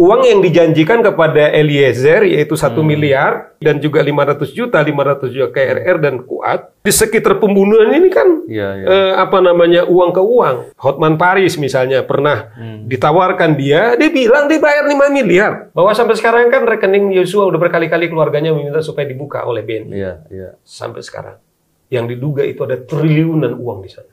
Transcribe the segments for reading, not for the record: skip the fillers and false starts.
uang yang dijanjikan kepada Eliezer yaitu 1 miliar dan juga 500 juta KRR dan Kuat di sekitar pembunuhan ini kan uang ke uang. Hotman Paris misalnya pernah ditawarkan dia bilang dia bayar 5 miliar. Bahwa sampai sekarang kan rekening Yosua udah berkali-kali keluarganya meminta supaya dibuka oleh BNI. Sampai sekarang yang diduga itu ada triliunan uang di sana.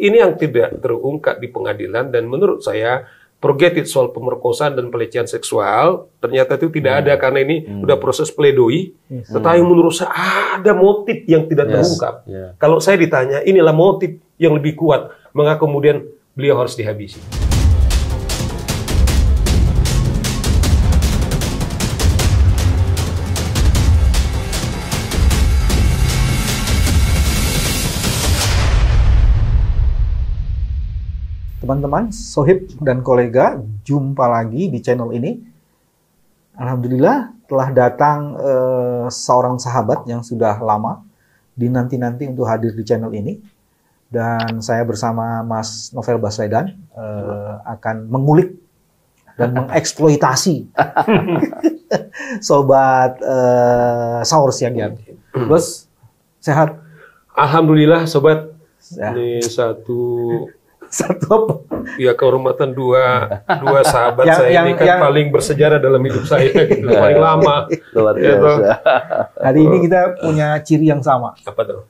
Ini yang tidak terungkap di pengadilan dan menurut saya prerogatif soal pemerkosaan dan pelecehan seksual ternyata itu tidak ada karena ini udah proses pledoi. Tetapi menurut saya ada motif yang tidak terungkap. Kalau saya ditanya, inilah motif yang lebih kuat mengapa kemudian beliau harus dihabisi. Teman-teman, sohib dan kolega, jumpa lagi di channel ini. Alhamdulillah telah datang seorang sahabat yang sudah lama dinanti-nanti untuk hadir di channel ini. Dan saya bersama Mas Novel Baswedan akan mengulik dan mengeksploitasi sobat Saur Siagian. Bos, sehat? Alhamdulillah sobat. Ini satu apa? Ya kehormatan dua sahabat saya ini kan paling bersejarah dalam hidup saya gitu, paling lama. Luar biasa. Hari ini kita punya ciri yang sama. Apa tuh?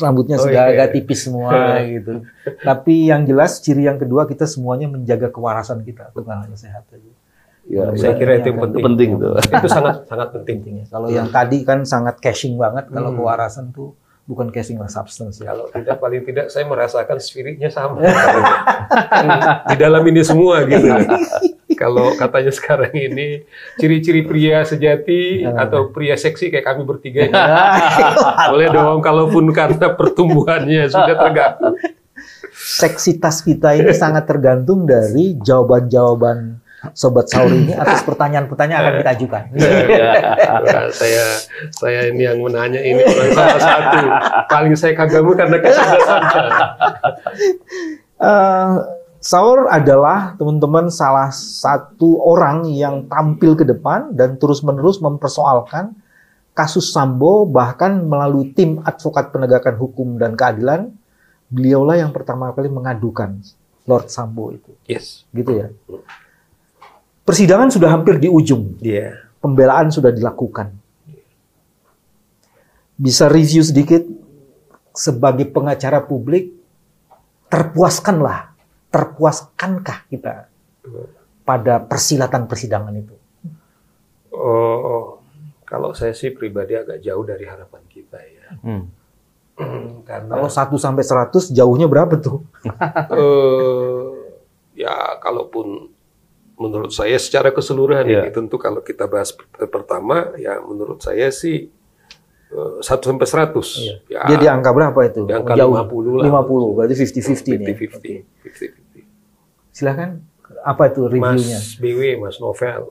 Rambutnya sudah agak tipis semua gitu. Tapi yang jelas ciri yang kedua kita semuanya menjaga kewarasan kita, bukan hanya sehat saja. Ya, saya kira itu yang penting. Itu sangat penting. Kalau yang tadi kan sangat cashing banget, kalau kewarasan tuh bukan casing lah, substance. Kalau tidak, paling tidak saya merasakan spiritnya sama. Di dalam ini semua gitu. Kalau katanya sekarang ini ciri-ciri pria sejati atau pria seksi kayak kami bertiga ini. Boleh dong, kalaupun karena pertumbuhannya sudah terganggu. Seksitas kita ini sangat tergantung dari jawaban-jawaban Sobat Saur ini atas pertanyaan-pertanyaan akan kita ajukan. Saya ini yang menanya ini salah satu paling saya kagum karena kecerdasan. Saur adalah teman-teman salah satu orang yang tampil ke depan dan terus-menerus mempersoalkan kasus Sambo, bahkan melalui tim advokat penegakan hukum dan keadilan, beliaulah yang pertama kali mengadukan Lord Sambo itu. Yes. Gitu ya. Persidangan sudah hampir di ujung. Pembelaan sudah dilakukan. Bisa review sedikit sebagai pengacara publik, terpuaskankah kita pada persilatan persidangan itu? Kalau saya sih pribadi agak jauh dari harapan kita ya. Karena kalau 1 sampai 100 jauhnya berapa tuh? Ya kalaupun menurut saya secara keseluruhan ini tentu kalau kita bahas pertama ya menurut saya sih 1 sampai 100. Ya, dia di angka berapa itu? Di angka 50 lah. 50, berarti 50-50 nih. 50-50. Silakan, apa itu reviewnya? Mas BW, Mas Novel.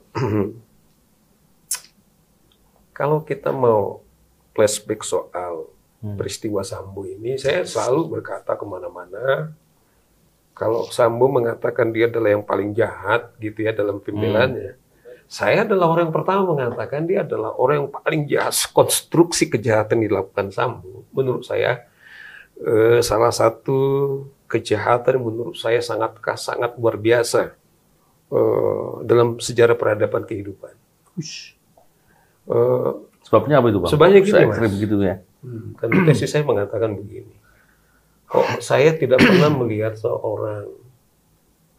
Kalau kita mau flashback soal peristiwa Sambo ini, saya selalu berkata kemana-mana, kalau Sambo mengatakan dia adalah yang paling jahat gitu ya dalam pembelaannya, saya adalah orang yang pertama mengatakan dia adalah orang yang paling jahat. Konstruksi kejahatan yang dilakukan Sambo, menurut saya salah satu kejahatan menurut saya sangat luar biasa dalam sejarah peradaban kehidupan. Sebabnya apa itu, Bang? Sebabnya gini, Mas. Begitu ya. Kan tesis saya mengatakan begini. Saya tidak pernah melihat seorang,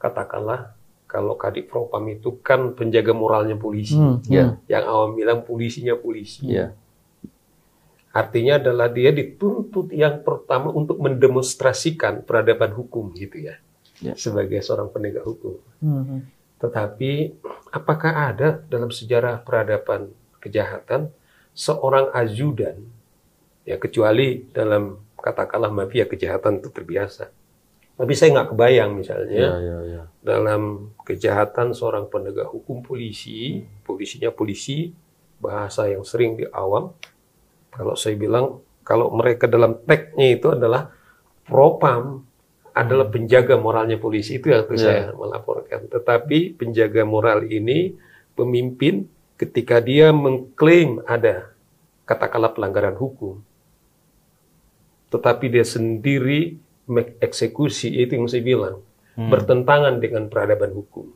katakanlah, kalau Kadif Propam itu kan penjaga moralnya polisi. Yang awam bilang polisinya polisi. Artinya adalah dia dituntut yang pertama untuk mendemonstrasikan peradaban hukum gitu ya. Sebagai seorang penegak hukum. Tetapi apakah ada dalam sejarah peradaban kejahatan seorang ajudan, ya kecuali dalam katakanlah mafia kejahatan itu terbiasa. Tapi saya nggak kebayang misalnya dalam kejahatan seorang penegak hukum polisinya polisi, bahasa yang sering di awam. Kalau saya bilang, kalau mereka dalam tagnya itu adalah propam adalah penjaga moralnya polisi. Itu yang saya melaporkan. Tetapi penjaga moral ini, pemimpin, ketika dia mengklaim ada katakanlah pelanggaran hukum, tetapi dia sendiri mengeksekusi, itu yang saya bilang, bertentangan dengan peradaban hukum.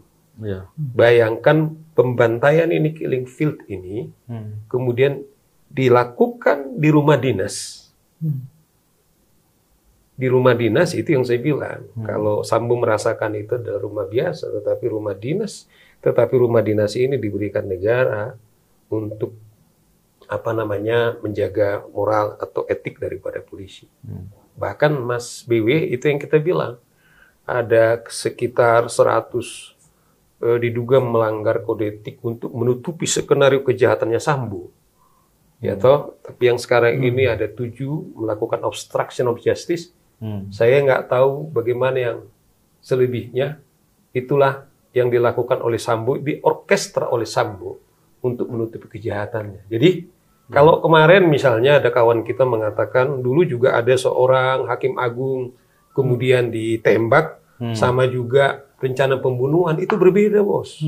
Bayangkan pembantaian ini, killing field ini, kemudian dilakukan di rumah dinas. Di rumah dinas itu yang saya bilang, kalau Sambo merasakan itu adalah rumah biasa, tetapi rumah dinas, ini diberikan negara untuk menjaga moral atau etik daripada polisi. Bahkan Mas BW itu yang kita bilang, ada sekitar 100 diduga melanggar kode etik untuk menutupi skenario kejahatannya Sambo. Ya toh, tapi yang sekarang ini ada 7 melakukan obstruction of justice. Saya nggak tahu bagaimana yang selebihnya. Itulah yang dilakukan oleh Sambo, diorkestra oleh Sambo untuk menutupi kejahatannya. Jadi kalau kemarin misalnya ada kawan kita mengatakan dulu juga ada seorang hakim agung kemudian ditembak, sama juga rencana pembunuhan, itu berbeda, Bos.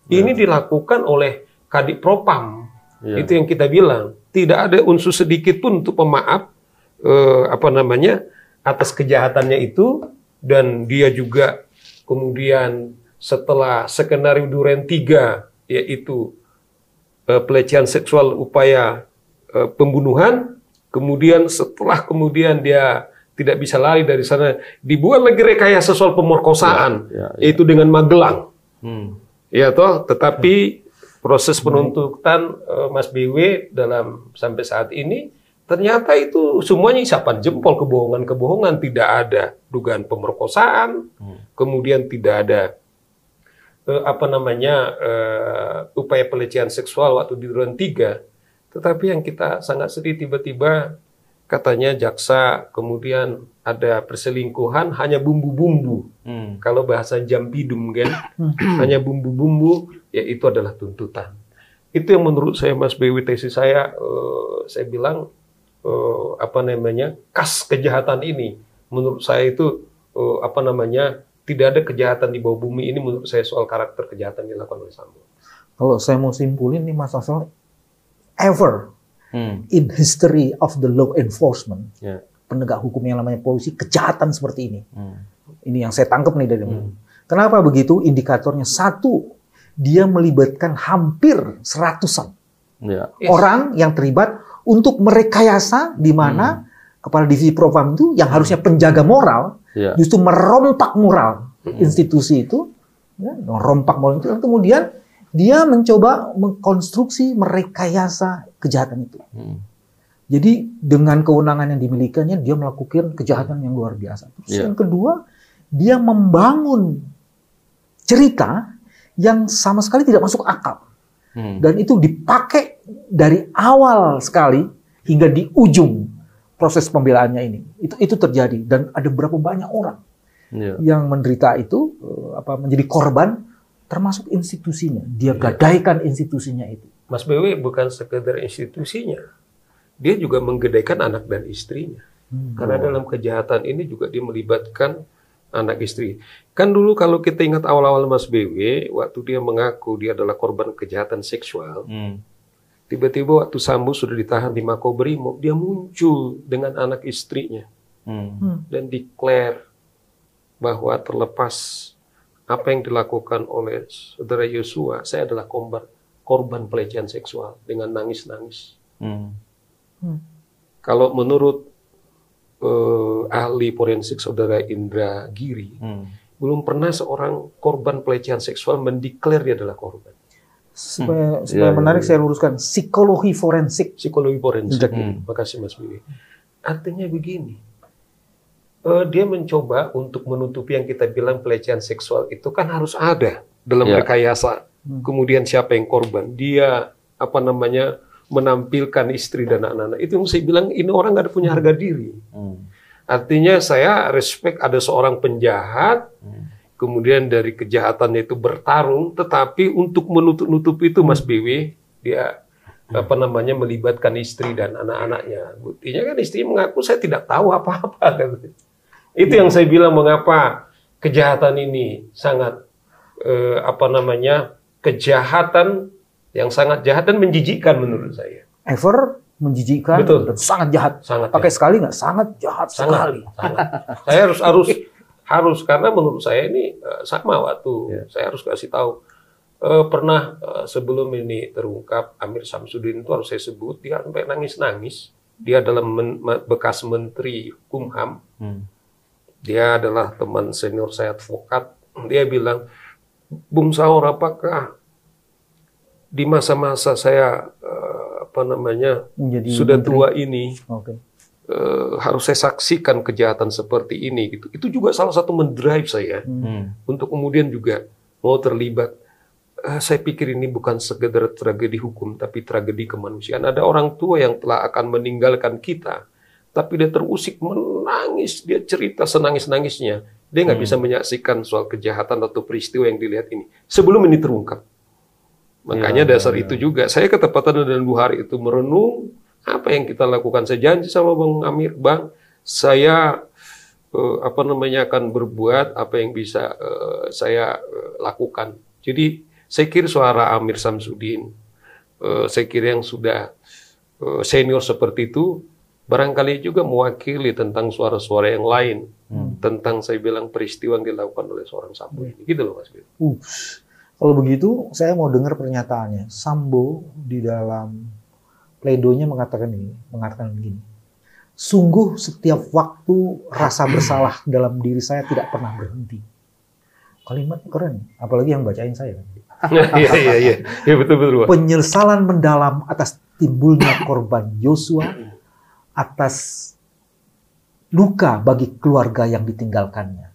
Ini dilakukan oleh Kadip Propam. Itu yang kita bilang. Tidak ada unsur sedikit pun untuk pemaaf atas kejahatannya itu, dan dia juga kemudian setelah skenario Duren 3 yaitu pelecehan seksual upaya pembunuhan, kemudian setelah dia tidak bisa lari dari sana, dibuat lagi rekayasa soal pemerkosaan, yaitu dengan Magelang. Ya toh, tetapi proses penuntutan Mas BW sampai saat ini ternyata itu semuanya isapan jempol, kebohongan, tidak ada dugaan pemerkosaan, kemudian tidak ada upaya pelecehan seksual waktu di Duren 3. Tetapi yang kita sangat sedih, tiba-tiba katanya jaksa kemudian ada perselingkuhan, hanya bumbu-bumbu. Kalau bahasa Jampidum kan, hanya bumbu-bumbu, ya itu adalah tuntutan. Itu yang menurut saya, Mas BW, tesis saya bilang kas kejahatan ini. Menurut saya itu tidak ada kejahatan di bawah bumi ini. Menurut saya soal karakter kejahatan yang dilakukan oleh Sambo. Kalau saya mau simpulin nih, Mas Asal, ever in history of the law enforcement, penegak hukum yang namanya polisi, kejahatan seperti ini. Ini yang saya tangkap nih dari Kenapa begitu? Indikatornya satu, dia melibatkan hampir 100-an orang yang terlibat untuk merekayasa, di mana kepala divisi propam itu yang harusnya penjaga moral, justru merompak moral institusi itu, merompak moral itu, dan kemudian dia mencoba mengkonstruksi, merekayasa kejahatan itu. Jadi dengan kewenangan yang dimilikinya, dia melakukan kejahatan yang luar biasa. Terus yang kedua, dia membangun cerita yang sama sekali tidak masuk akal. Dan itu dipakai dari awal sekali hingga di ujung proses pembelaannya ini. Itu terjadi. Dan ada berapa banyak orang yang menderita itu, menjadi korban, termasuk institusinya. Dia gadaikan institusinya itu. Mas BW bukan sekedar institusinya, dia juga menggadaikan anak dan istrinya. Karena dalam kejahatan ini juga dia melibatkan anak istri. Kan dulu kalau kita ingat awal-awal Mas BW, waktu dia mengaku dia adalah korban kejahatan seksual, tiba-tiba waktu Sambo sudah ditahan di Makobrimob, dia muncul dengan anak istrinya dan declare bahwa terlepas apa yang dilakukan oleh saudara Yosua, saya adalah korban pelecehan seksual, dengan nangis-nangis. Kalau menurut ahli forensik saudara Indra Giri, belum pernah seorang korban pelecehan seksual mendeklar dia adalah korban. Supaya menarik, saya luruskan, psikologi forensik. Psikologi forensik. Makasih Mas Bibi. Artinya begini, dia mencoba untuk menutupi yang kita bilang pelecehan seksual itu kan harus ada dalam rekayasa. Kemudian siapa yang korban? Dia menampilkan istri dan anak-anak. Itu yang saya bilang, ini orang nggak punya harga diri. Artinya saya respect ada seorang penjahat, kemudian dari kejahatannya itu bertarung, tetapi untuk menutup itu Mas BW, dia melibatkan istri dan anak-anaknya. Buktinya kan istri mengaku saya tidak tahu apa-apa. Itu yang saya bilang mengapa kejahatan ini sangat kejahatan yang sangat jahat dan menjijikkan menurut saya. Ever menjijikkan dan sangat jahat. Pakai sekali nggak? Sangat jahat sekali. Sangat. Saya harus karena menurut saya ini sama waktu saya harus kasih tahu. Pernah sebelum ini terungkap, Amir Samsudin itu harus saya sebut, dia sampai nangis-nangis. Dia adalah bekas Menteri Hukum-HAM. Dia adalah teman senior saya advokat. Dia bilang, Bung Saur, apakah di masa-masa saya sudah menteri tua ini harus saya saksikan kejahatan seperti ini gitu. Itu juga salah satu mendrive saya untuk kemudian juga mau terlibat. Saya pikir ini bukan sekedar tragedi hukum, tapi tragedi kemanusiaan. Ada orang tua yang telah akan meninggalkan kita, tapi dia terusik menangis, dia cerita senangis-nangisnya. Dia nggak bisa menyaksikan soal kejahatan atau peristiwa yang dilihat ini sebelum ini terungkap. Makanya dasar itu juga saya ketepatan dalam 2 hari itu merenung apa yang kita lakukan. Saya janji sama Bang Amir, Bang, saya akan berbuat apa yang bisa saya lakukan. Jadi saya kira suara Amir Samsudin, saya kira yang sudah senior seperti itu, barangkali juga mewakili tentang suara-suara yang lain, tentang saya bilang peristiwa yang dilakukan oleh seorang Sambo ini. Gitu loh Mas Bim. Kalau begitu, saya mau dengar pernyataannya. Sambo di dalam pledoinya mengatakan begini. Sungguh setiap waktu rasa bersalah dalam diri saya tidak pernah berhenti. Kalimat keren, apalagi yang bacain saya. Iya, betul. Penyesalan mendalam atas timbulnya korban Yosua, atas luka bagi keluarga yang ditinggalkannya.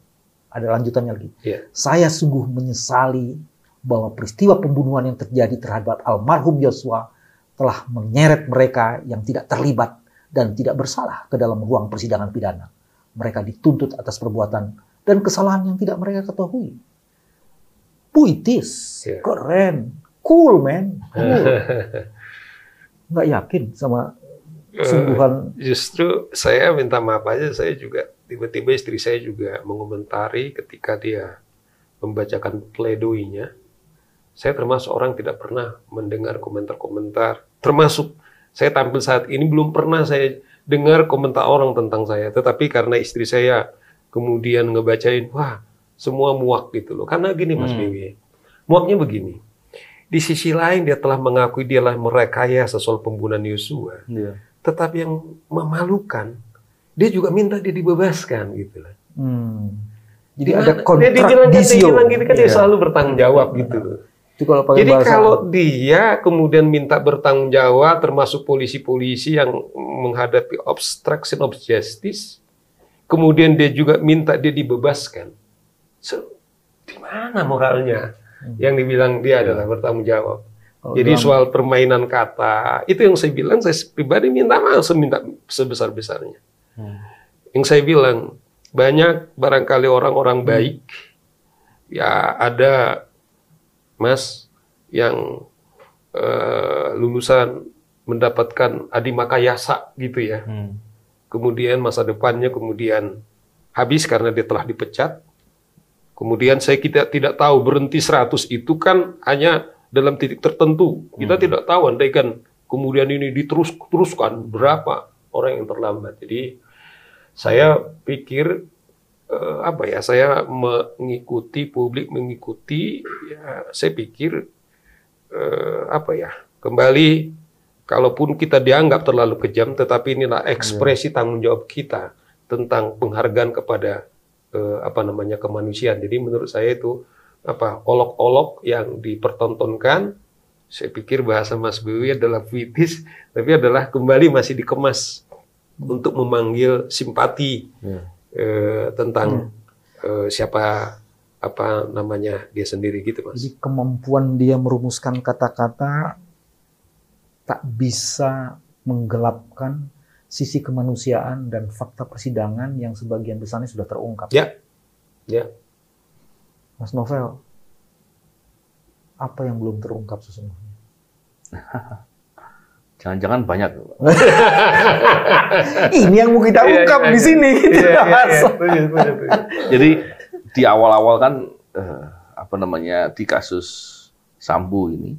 Ada lanjutannya lagi. Saya sungguh menyesali bahwa peristiwa pembunuhan yang terjadi terhadap almarhum Yosua telah menyeret mereka yang tidak terlibat dan tidak bersalah ke dalam ruang persidangan pidana. Mereka dituntut atas perbuatan dan kesalahan yang tidak mereka ketahui. Puitis, keren, cool man, cool. Nggak yakin sama sungguhan. Justru saya minta maaf aja, saya juga tiba-tiba istri saya juga mengomentari ketika dia membacakan pledoinya. Saya termasuk orang tidak pernah mendengar komentar-komentar. Termasuk saya tampil saat ini belum pernah saya dengar komentar orang tentang saya. Tetapi karena istri saya kemudian ngebacain, wah semua muak gitu loh. Karena gini Mas Bibi, muaknya begini. Di sisi lain dia telah mengakui dia lah merekayasa soal pembunuhan Yosua. Tetapi yang memalukan, dia juga minta dia dibebaskan gitu loh. Jadi ada kontradiksi. Dia bilang gini kan dia selalu bertanggung jawab gitu loh. Jadi kalau dia kemudian minta bertanggung jawab, termasuk polisi-polisi yang menghadapi obstruction of justice, kemudian dia juga minta dia dibebaskan. Di mana moralnya? Yang dibilang dia adalah bertanggung jawab. Jadi soal permainan kata, itu yang saya bilang, saya pribadi minta maaf, minta sebesar-besarnya. Yang saya bilang, banyak barangkali orang-orang baik, ya ada Mas yang lulusan mendapatkan adi makayasa gitu ya. Kemudian masa depannya kemudian habis karena dia telah dipecat. Kemudian kita tidak tahu berhenti 100 itu kan hanya dalam titik tertentu. Kita tidak tahu andaikan kemudian ini diteruskan berapa orang yang terlambat. Jadi saya pikir saya mengikuti, publik mengikuti, ya saya pikir kembali, kalaupun kita dianggap terlalu kejam, tetapi inilah ekspresi tanggung jawab kita tentang penghargaan kepada kemanusiaan. Jadi menurut saya itu olok-olok yang dipertontonkan, saya pikir bahasa Mas Bewi adalah puitis, tapi adalah kembali masih dikemas untuk memanggil simpati. Tentang siapa dia sendiri gitu Mas. Jadi kemampuan dia merumuskan kata-kata tak bisa menggelapkan sisi kemanusiaan dan fakta persidangan yang sebagian besarnya sudah terungkap. Ya. Mas Novel, apa yang belum terungkap sesungguhnya? Jangan-jangan banyak. Ini yang mau kita ungkap di sini. Jadi di awal-awal kan di kasus Sambo ini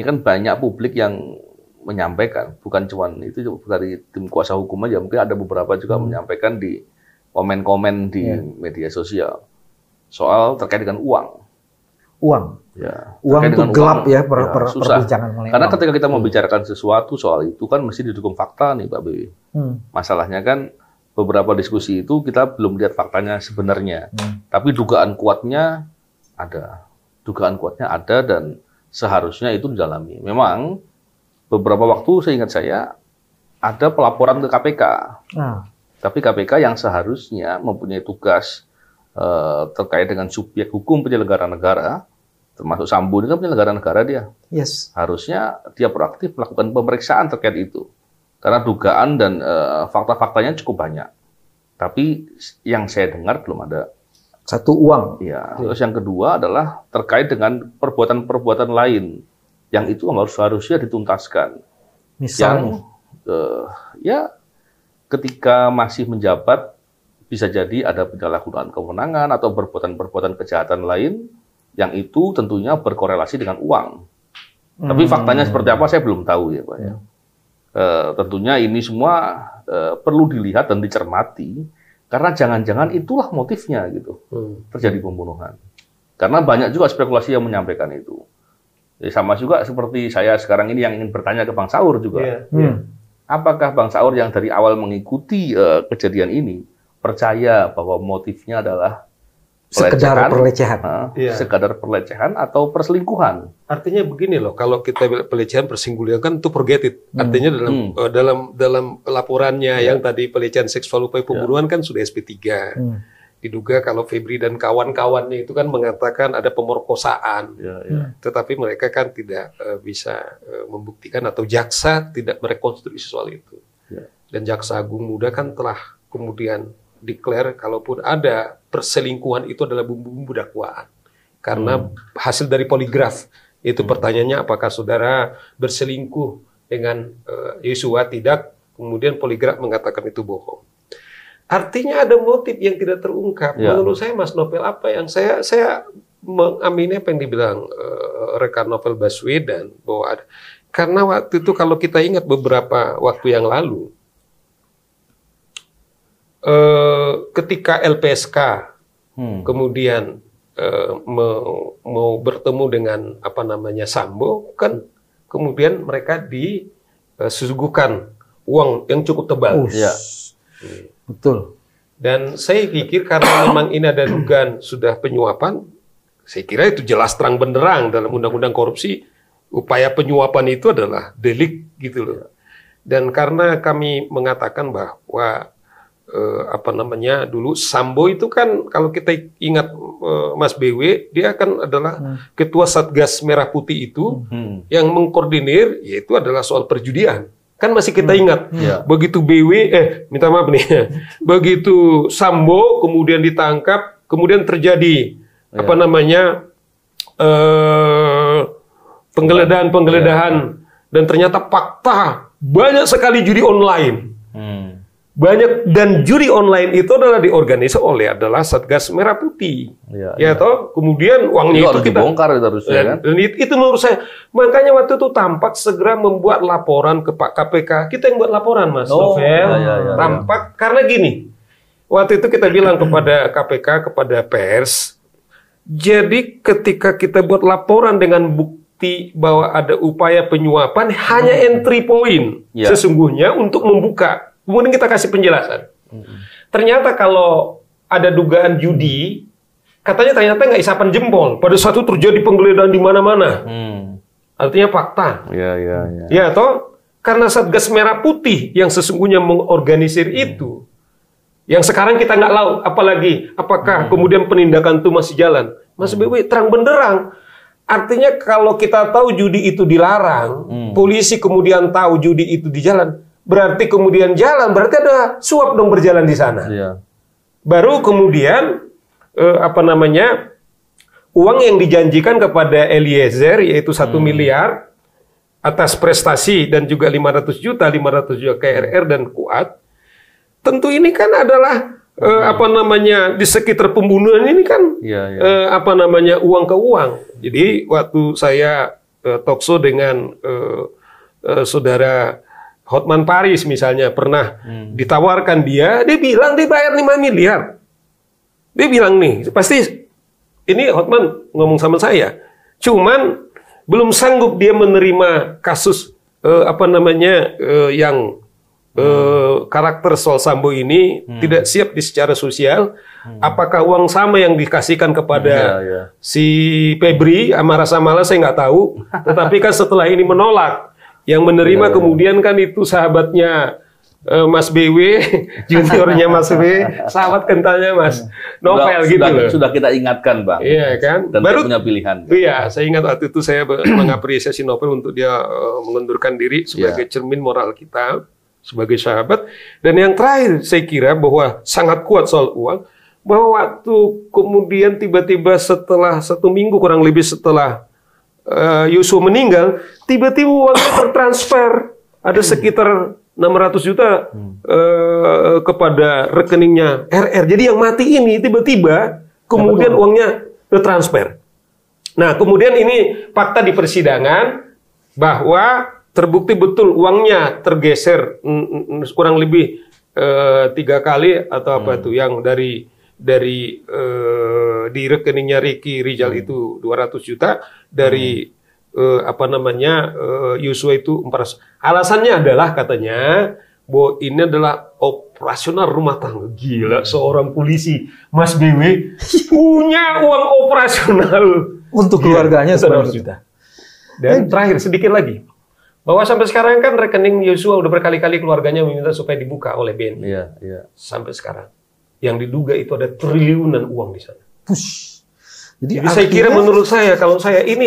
kan banyak publik yang menyampaikan, bukan cuma itu dari tim kuasa hukum aja, mungkin ada beberapa juga menyampaikan di komen-komen di media sosial soal terkait dengan uang. Ya, uang itu gelap ya, susah. Perbincangan. Karena ketika kita membicarakan sesuatu soal itu kan mesti didukung fakta nih Pak BW. Masalahnya kan beberapa diskusi itu kita belum lihat faktanya sebenarnya, tapi dugaan kuatnya ada. Dugaan kuatnya ada dan seharusnya itu didalami. Memang beberapa waktu seingat saya ada pelaporan ke KPK. Tapi KPK yang seharusnya mempunyai tugas terkait dengan subjek hukum penyelenggara negara, termasuk Sambo ini kan penyelenggara negara dia. Yes. Harusnya dia proaktif melakukan pemeriksaan terkait itu. Karena dugaan dan fakta-faktanya cukup banyak. Tapi yang saya dengar belum ada. Satu, uang. Ya. Terus yang kedua adalah terkait dengan perbuatan-perbuatan lain. Yang itu harusnya dituntaskan. Misalnya? Yang, ketika masih menjabat, bisa jadi ada penyalahgunaan kewenangan atau perbuatan-perbuatan kejahatan lain yang itu tentunya berkorelasi dengan uang. Tapi faktanya seperti apa saya belum tahu ya Pak. Ya. Tentunya ini semua perlu dilihat dan dicermati karena jangan-jangan itulah motifnya gitu terjadi pembunuhan. Karena banyak juga spekulasi yang menyampaikan itu. Ya, sama juga seperti saya sekarang ini yang ingin bertanya ke Bang Saur juga. Apakah Bang Saur yang dari awal mengikuti kejadian ini percaya bahwa motifnya adalah sekedar pelecehan, sekadar pelecehan atau perselingkuhan? Artinya begini loh, kalau kita pelecehan perselingkuhan kan itu forget it. Artinya dalam laporannya yang tadi pelecehan seksual upaya pembunuhan kan sudah SP3. Diduga kalau Febri dan kawan-kawannya itu kan mengatakan ada pemerkosaan, tetapi mereka kan tidak bisa membuktikan atau jaksa tidak merekonstruksi soal itu. Dan Jaksa Agung Muda kan telah kemudian declare kalaupun ada perselingkuhan itu adalah bumbu-bumbu dakwaan. Karena hasil dari poligraf itu pertanyaannya apakah saudara berselingkuh dengan Yosua, tidak, kemudian poligraf mengatakan itu bohong. Artinya ada motif yang tidak terungkap. Menurut saya Mas Novel, apa yang saya mengamini apa yang dibilang rekan Novel Baswedan bahwa ada, karena waktu itu kalau kita ingat beberapa waktu yang lalu ketika LPSK kemudian mau bertemu dengan Sambo, kan kemudian mereka disuguhkan uang yang cukup tebal. Betul. Dan saya pikir karena memang ini ada dugaan sudah penyuapan, saya kira itu jelas terang benderang dalam undang-undang korupsi, upaya penyuapan itu adalah delik gitu loh. Dan karena kami mengatakan bahwa dulu Sambo itu kan kalau kita ingat Mas BW, dia kan adalah ketua Satgas Merah Putih itu yang mengkoordinir, yaitu adalah soal perjudian. Kan masih kita ingat, begitu minta maaf nih, begitu Sambo kemudian ditangkap, kemudian terjadi penggeledahan, dan ternyata fakta banyak sekali judi online. Banyak, dan judi online itu adalah diorganisir oleh Satgas Merah Putih. Kemudian uangnya itu kita dibongkar harusnya kan. Dan itu menurut saya, makanya waktu itu tampak segera membuat laporan ke Pak KPK. Kita yang buat laporan Mas Novel. Tampak karena gini. Waktu itu kita bilang kepada KPK, kepada pers. Jadi ketika kita buat laporan dengan bukti bahwa ada upaya penyuapan, hanya entry point sesungguhnya untuk membuka. Kemudian kita kasih penjelasan. Ternyata kalau ada dugaan judi, ternyata nggak isapan jempol. Pada suatu terjadi penggeledahan di mana-mana. Artinya fakta. Ya toh, karena Satgas Merah Putih yang sesungguhnya mengorganisir itu, yang sekarang kita nggak tahu, apakah kemudian penindakan itu masih jalan. Mas BW terang benderang. Artinya kalau kita tahu judi itu dilarang, polisi kemudian tahu judi itu di jalan, berarti kemudian jalan, berarti ada suap dong berjalan di sana. Baru kemudian uang yang dijanjikan kepada Eliezer yaitu 1 miliar, atas prestasi dan juga 500 juta KRR dan kuat, tentu ini kan adalah di sekitar pembunuhan ini kan uang ke uang. Jadi waktu saya talkshow dengan saudara Hotman Paris misalnya pernah ditawarkan dia bilang dia bayar 5 miliar. Dia bilang nih, pasti ini Hotman ngomong sama saya. Cuman belum sanggup dia menerima kasus yang karakter soal Sambo ini tidak siap di secara sosial. Apakah uang sama yang dikasihkan kepada si Febri sama Rasa Mala saya nggak tahu. Tetapi kan setelah ini menolak. Yang menerima kemudian kan itu sahabatnya Mas BW, juniornya Mas B, sahabat kentalnya Mas Novel gitu loh. Sudah kita ingatkan Bang. Iya kan. Dan baru punya pilihan. Iya, saya ingat waktu itu saya mengapresiasi Novel untuk dia mengundurkan diri sebagai cermin moral kita sebagai sahabat. Dan yang terakhir saya kira bahwa sangat kuat soal uang, bahwa waktu kemudian tiba-tiba setelah 1 minggu kurang lebih setelah Yosua meninggal, tiba-tiba uangnya tertransfer ada sekitar 600 juta kepada rekeningnya RR. Jadi yang mati ini tiba-tiba kemudian uangnya tertransfer. Nah, kemudian ini fakta di persidangan bahwa terbukti betul uangnya tergeser kurang lebih 3 kali atau apa itu yang dari di rekeningnya Ricky Rizal itu 200 juta, dari Yosua itu 400. Alasannya adalah katanya bahwa ini adalah operasional rumah tangga. Gila, seorang polisi Mas BW punya uang operasional untuk keluarganya 100 juta. Dan terakhir sedikit lagi, bahwa sampai sekarang kan rekening Yosua udah berkali-kali keluarganya meminta supaya dibuka oleh BNI. Sampai sekarang. Yang diduga itu ada triliunan uang di sana. Jadi saya kira menurut saya kalau saya ini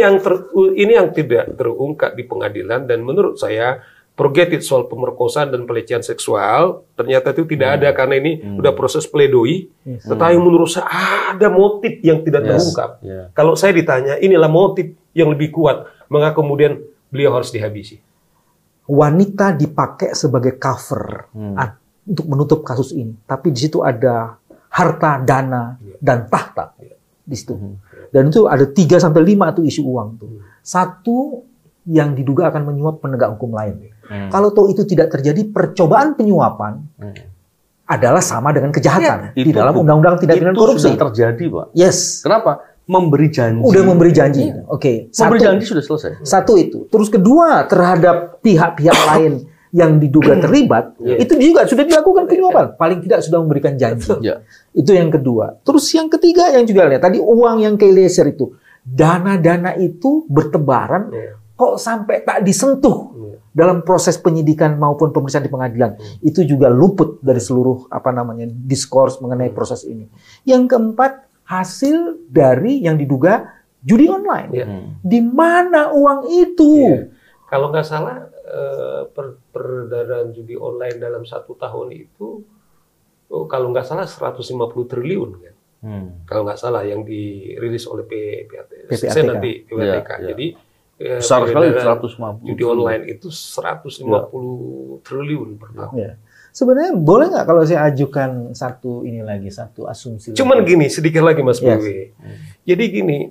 yang tidak terungkap di pengadilan, dan menurut saya prerogatif soal pemerkosaan dan pelecehan seksual ternyata itu tidak ada karena ini udah proses pledoi. Tetapi menurut saya ada motif yang tidak terungkap. Kalau saya ditanya inilah motif yang lebih kuat, maka kemudian beliau harus dihabisi. Wanita dipakai sebagai cover untuk menutup kasus ini, tapi di situ ada harta, dana, dan tahta di situ. Dan itu ada 3 sampai 5 tuh isu uang tuh. Satu yang diduga akan menyuap penegak hukum lain. Kalau toh itu tidak terjadi, percobaan penyuapan adalah sama dengan kejahatan di dalam undang-undang tindak pidana korupsi. Itu sudah terjadi, Pak. Yes. Kenapa? Memberi janji. Udah memberi janji. Oke. Memberi janji sudah selesai. Satu itu. Terus kedua, terhadap pihak-pihak lain yang diduga terlibat, itu juga sudah dilakukan penyuapan. Paling tidak sudah memberikan janji. Itu yang kedua. Terus yang ketiga yang juga lihat, tadi uang yang ke Eliezer itu. Dana-dana itu bertebaran, kok sampai tak disentuh dalam proses penyidikan maupun pemeriksaan di pengadilan. Itu juga luput dari seluruh diskurs mengenai proses ini. Yang keempat, hasil dari yang diduga judi online. Di mana uang itu? Kalau nggak salah, peredaran judi online dalam 1 tahun itu, kalau nggak salah 150 triliun kan. Kalau nggak salah yang dirilis oleh PPATK. Jadi besar sekali 150. Judi online itu 150 triliun per tahun. Sebenarnya boleh nggak kalau saya ajukan satu asumsi? Cuman gini, sedikit lagi Mas BW. Jadi gini,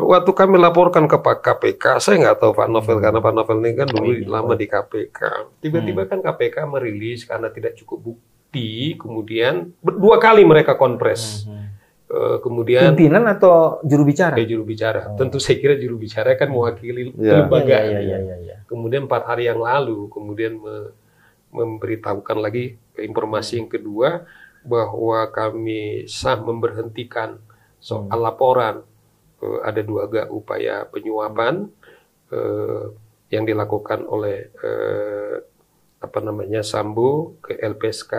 waktu kami laporkan ke Pak KPK, saya nggak tahu Pak Novel, karena Pak Novel ini kan dulu lama di KPK. Tiba-tiba kan KPK merilis karena tidak cukup bukti, kemudian 2 kali mereka konpres. Kemudian pimpinan atau juru bicara? Juru bicara. Tentu saya kira juru bicara kan mewakili lembaga. Kemudian 4 hari yang lalu, kemudian memberitahukan lagi informasi yang kedua bahwa kami sah memberhentikan soal laporan ada 2 upaya penyuapan yang dilakukan oleh Sambo ke LPSK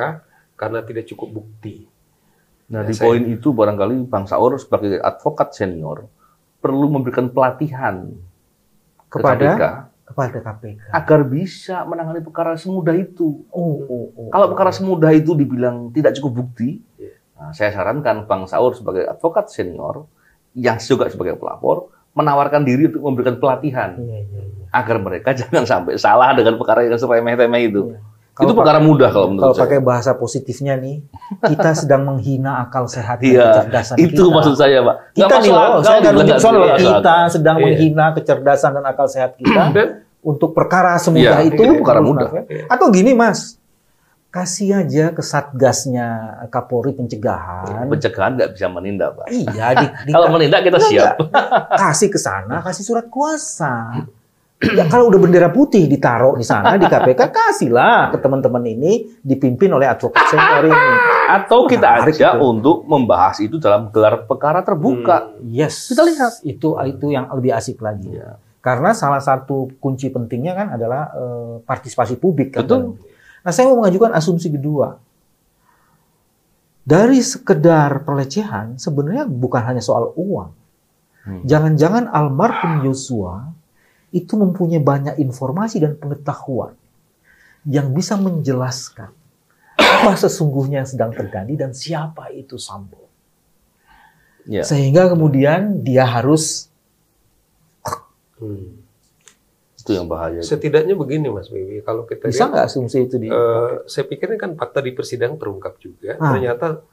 karena tidak cukup bukti. Nah, di poin itu barangkali Bang Saur sebagai advokat senior perlu memberikan pelatihan kepada KPK agar bisa menangani perkara semudah itu. Kalau perkara semudah itu dibilang tidak cukup bukti, saya sarankan Bang Saur sebagai advokat senior yang juga sebagai pelapor menawarkan diri untuk memberikan pelatihan agar mereka jangan sampai salah dengan perkara yang seremeh-temeh itu. Kalau itu perkara mudah kalau menurut saya. Kalau pakai saya. bahasa positifnya nih, kita sedang menghina akal sehat dan Iya, kecerdasan itu kita. maksud saya, Pak. Kita nih loh, saya nggak nunjuk soal kita sedang Iya. menghina kecerdasan dan akal sehat kita untuk perkara semudah Iya, itu. itu perkara mudah. Atau gini Mas, kasih aja ke Satgasnya Kapolri pencegahan. Pencegahan nggak bisa menindak, Pak. Iya, Kalau menindak kita siap. kasih ke sana, kasih surat kuasa. Ya, kalau udah bendera putih ditaruh di sana di KPK, kasihlah ke teman-teman ini dipimpin oleh advokat senior ini. Atau kita Menarik ajak itu. untuk membahas itu dalam gelar perkara terbuka. Yes. Kita lihat. Itu yang lebih asik lagi. Iya. Karena salah satu kunci pentingnya kan adalah partisipasi publik. Kan? Betul. Nah, saya mau mengajukan asumsi kedua. Dari sekedar pelecehan, sebenarnya bukan hanya soal uang. Jangan-jangan almarhum Yosua itu mempunyai banyak informasi dan pengetahuan yang bisa menjelaskan apa sesungguhnya yang sedang terjadi dan siapa itu Sambo. Ya. Sehingga kemudian dia harus Itu yang bahaya. Setidaknya begini Mas Bibi, kalau kita bisa lihat, nggak asumsi itu di saya pikir ini kan fakta di persidangan terungkap juga. Ah. Ternyata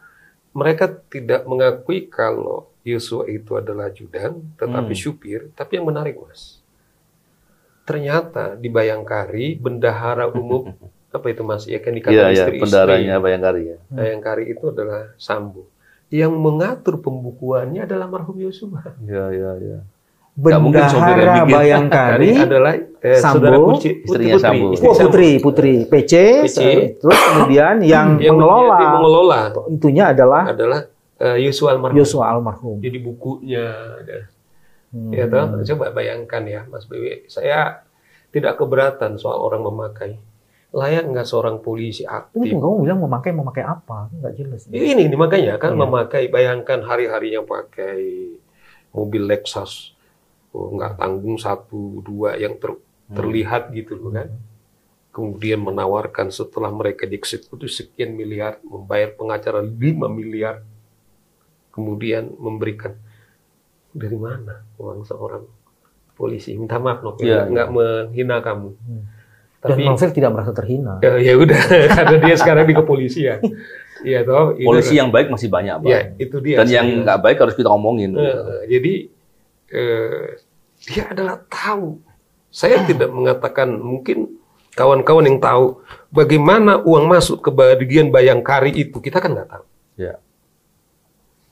mereka tidak mengakui kalau Yosua itu adalah ajudan, tetapi supir. Tapi yang menarik Mas, ternyata di Bayangkari bendahara umum apa itu Mas? Ya kan dikatakan Iya, istri-istri. bendaranya Bayangkari ya. Bayangkari itu adalah Sambo. Yang mengatur pembukuannya adalah marhum Yosua. Iya. Nggak mungkin sopir yang Bendahara bikin. Bayangkari adalah Sambo, saudara istrinya Sambo. Putri PC, PC. terus kemudian yang mengelola itunya adalah Yosua almarhum. Yosua almarhum. Jadi bukunya ada. Ya toh, coba bayangkan ya Mas BW, saya tidak keberatan soal orang memakai. Layak nggak seorang polisi Tapi aktif? kamu bilang memakai apa? Nggak jelas. Ini makanya kan Iya. memakai, bayangkan hari-harinya pakai mobil Lexus, nggak tanggung 1-2 yang terlihat gitu loh kan. Kemudian menawarkan setelah mereka dieksekusi sekian miliar, membayar pengacara 5 miliar, kemudian memberikan. Dari mana uang seorang polisi? Minta maaf, Novel, Iya, nggak menghina kamu. Dan Tapi Novel tidak merasa terhina. ya udah, karena dia sekarang di kepolisian. Iya toh. itu Polisi kan. yang baik masih banyak, Pak. Ya, itu dia. Dan yang nggak baik harus kita omongin. Jadi dia adalah tahu. Saya tidak mengatakan, mungkin kawan-kawan yang tahu bagaimana uang masuk ke bagian Bayangkari itu, kita kan nggak tahu. Ya.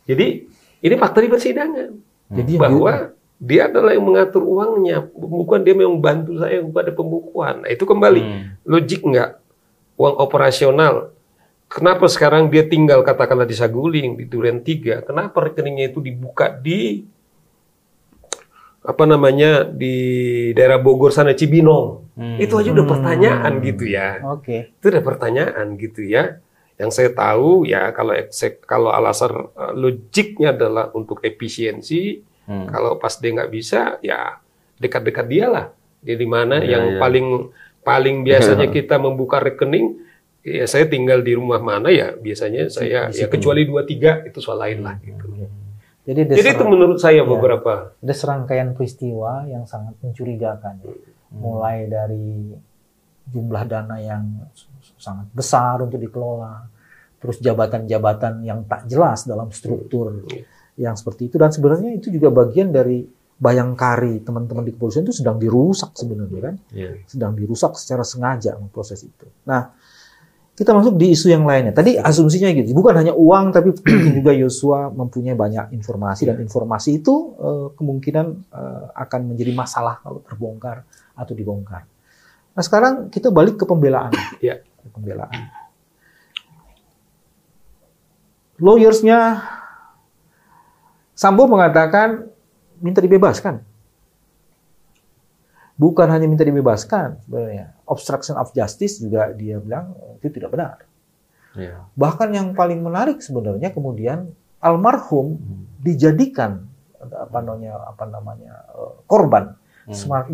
Jadi ini fakta di persidangan. Jadi Bahwa dia adalah yang mengatur uangnya, bukan dia yang membantu saya pada pembukuan. Nah, itu kembali logik nggak? Uang operasional. Kenapa sekarang dia tinggal katakanlah di Saguling, di Duren 3? Kenapa rekeningnya itu dibuka di di daerah Bogor sana, Cibinong? Itu aja udah pertanyaan gitu ya. Oke. Itu udah pertanyaan gitu ya. Yang saya tahu ya kalau alasan logiknya adalah untuk efisiensi, kalau pas dia nggak bisa ya dekat-dekat dia lah. Dia di mana yang paling biasanya kita membuka rekening, ya saya tinggal di rumah mana ya biasanya saya ya kecuali 2-3 itu soal lain lah gitu. Jadi itu menurut saya beberapa ada serangkaian peristiwa yang sangat mencurigakan. Mulai dari jumlah dana yang sangat besar untuk dikelola, terus jabatan-jabatan yang tak jelas dalam struktur yang seperti itu, dan sebenarnya itu juga bagian dari Bayangkari. Teman-teman di kepolisian itu sedang dirusak sebenarnya kan, sedang dirusak secara sengaja proses itu. Nah, kita masuk di isu yang lainnya. Tadi asumsinya gitu, bukan hanya uang, tapi mungkin juga Yosua mempunyai banyak informasi, dan informasi itu kemungkinan akan menjadi masalah kalau terbongkar atau dibongkar. Nah, sekarang kita balik ke pembelaan. ya. Pembelaan. Lawyersnya Sambo mengatakan minta dibebaskan. Bukan hanya minta dibebaskan sebenarnya. Obstruction of justice juga dia bilang itu tidak benar. Ya. Bahkan yang paling menarik sebenarnya kemudian almarhum dijadikan korban,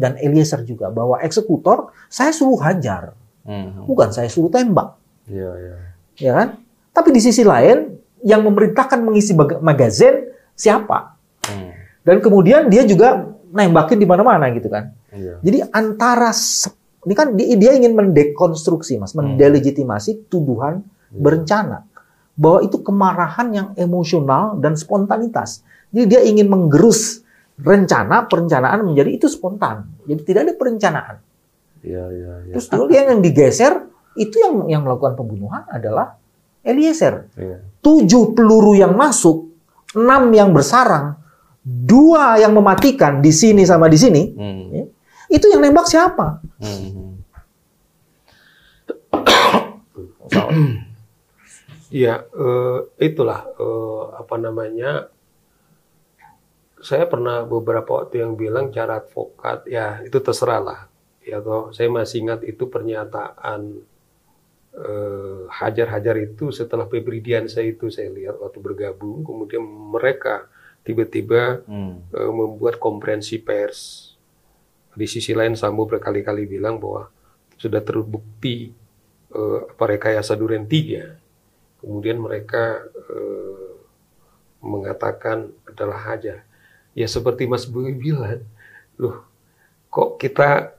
dan Eliezer juga, bahwa eksekutor saya suruh hajar, bukan saya suruh tembak. Ya kan? Tapi di sisi lain yang memerintahkan mengisi magazin siapa? Dan kemudian dia juga nembakin di mana-mana gitu kan. Jadi ini kan dia ingin mendekonstruksi, Mas, mendelegitimasi tuduhan berencana bahwa itu kemarahan yang emosional dan spontanitas. Jadi dia ingin menggerus perencanaan menjadi itu spontan. Jadi tidak ada perencanaan. Terus dia yang digeser itu yang melakukan pembunuhan adalah Eliezer. 7 peluru yang masuk, 6 yang bersarang, 2 yang mematikan di sini sama di sini. Ya, itu yang nembak siapa? Ya, itulah apa namanya. Saya pernah beberapa waktu yang bilang cara advokat, ya itu terserah lah. Ya toh, saya masih ingat itu pernyataan Hajar itu setelah Febridiansyah itu saya lihat waktu bergabung, kemudian mereka tiba-tiba membuat konferensi pers. Di sisi lain Sambo berkali-kali bilang bahwa sudah terbukti rekayasa Duren 3. Kemudian mereka mengatakan adalah Hajar. Ya seperti Mas Boy bilang, loh kok kita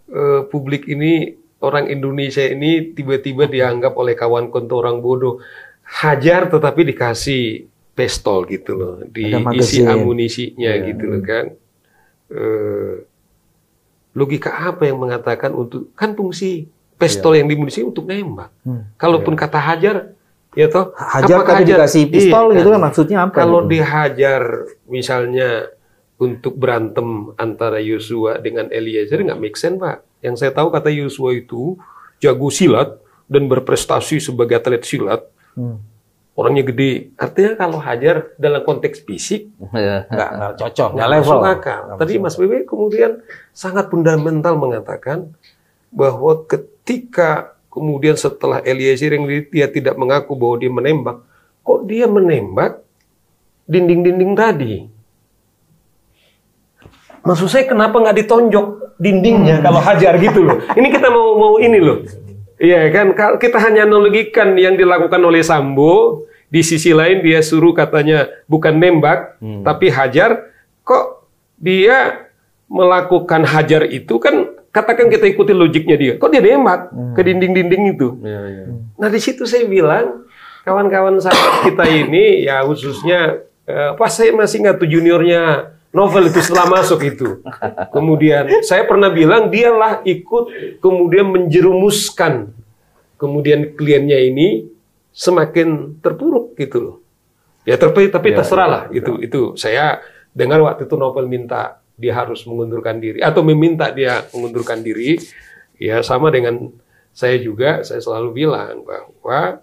publik ini, orang Indonesia ini tiba-tiba dianggap oleh kawan konto orang bodoh. Hajar tetapi dikasih pistol gitu loh, diisi amunisinya gitu loh kan. Logika apa yang mengatakan untuk, kan fungsi pistol yang dimunisi untuk nembak. Kalaupun kata Hajar, ya toh, Hajar kan dikasih pistol gitu kan maksudnya apa? Kalau dihajar misalnya untuk berantem antara Yosua dengan Eliezer nggak make sense, Pak. Yang saya tahu kata Yosua itu jago silat dan berprestasi sebagai atlet silat. Orangnya gede. Artinya kalau Hajar dalam konteks fisik nggak cocok, nggak level akal. Tadi Mas Bebe kemudian sangat fundamental mengatakan bahwa ketika kemudian setelah Eliezer yang dia tidak mengaku bahwa dia menembak, kok dia menembak dinding-dinding tadi? Maksud saya kenapa nggak ditonjok dindingnya kalau Hajar gitu loh. Ini kita mau ini loh. Iya kan, kita hanya analogikan yang dilakukan oleh Sambo, di sisi lain dia suruh katanya bukan nembak, tapi Hajar, kok dia melakukan Hajar itu kan, katakan kita ikuti logiknya dia, kok dia nembak ke dinding-dinding itu. Nah di situ saya bilang, kawan-kawan sahabat kita ini, ya khususnya, pas saya masih ingat tuh juniornya, novel itu setelah masuk itu. Kemudian saya pernah bilang dialah ikut kemudian menjerumuskan kemudian kliennya ini semakin terpuruk gitu loh. Ya tapi terserah lah itu saya dengar waktu itu novel minta dia harus mengundurkan diri atau meminta dia mengundurkan diri. Ya sama dengan saya juga, saya selalu bilang bahwa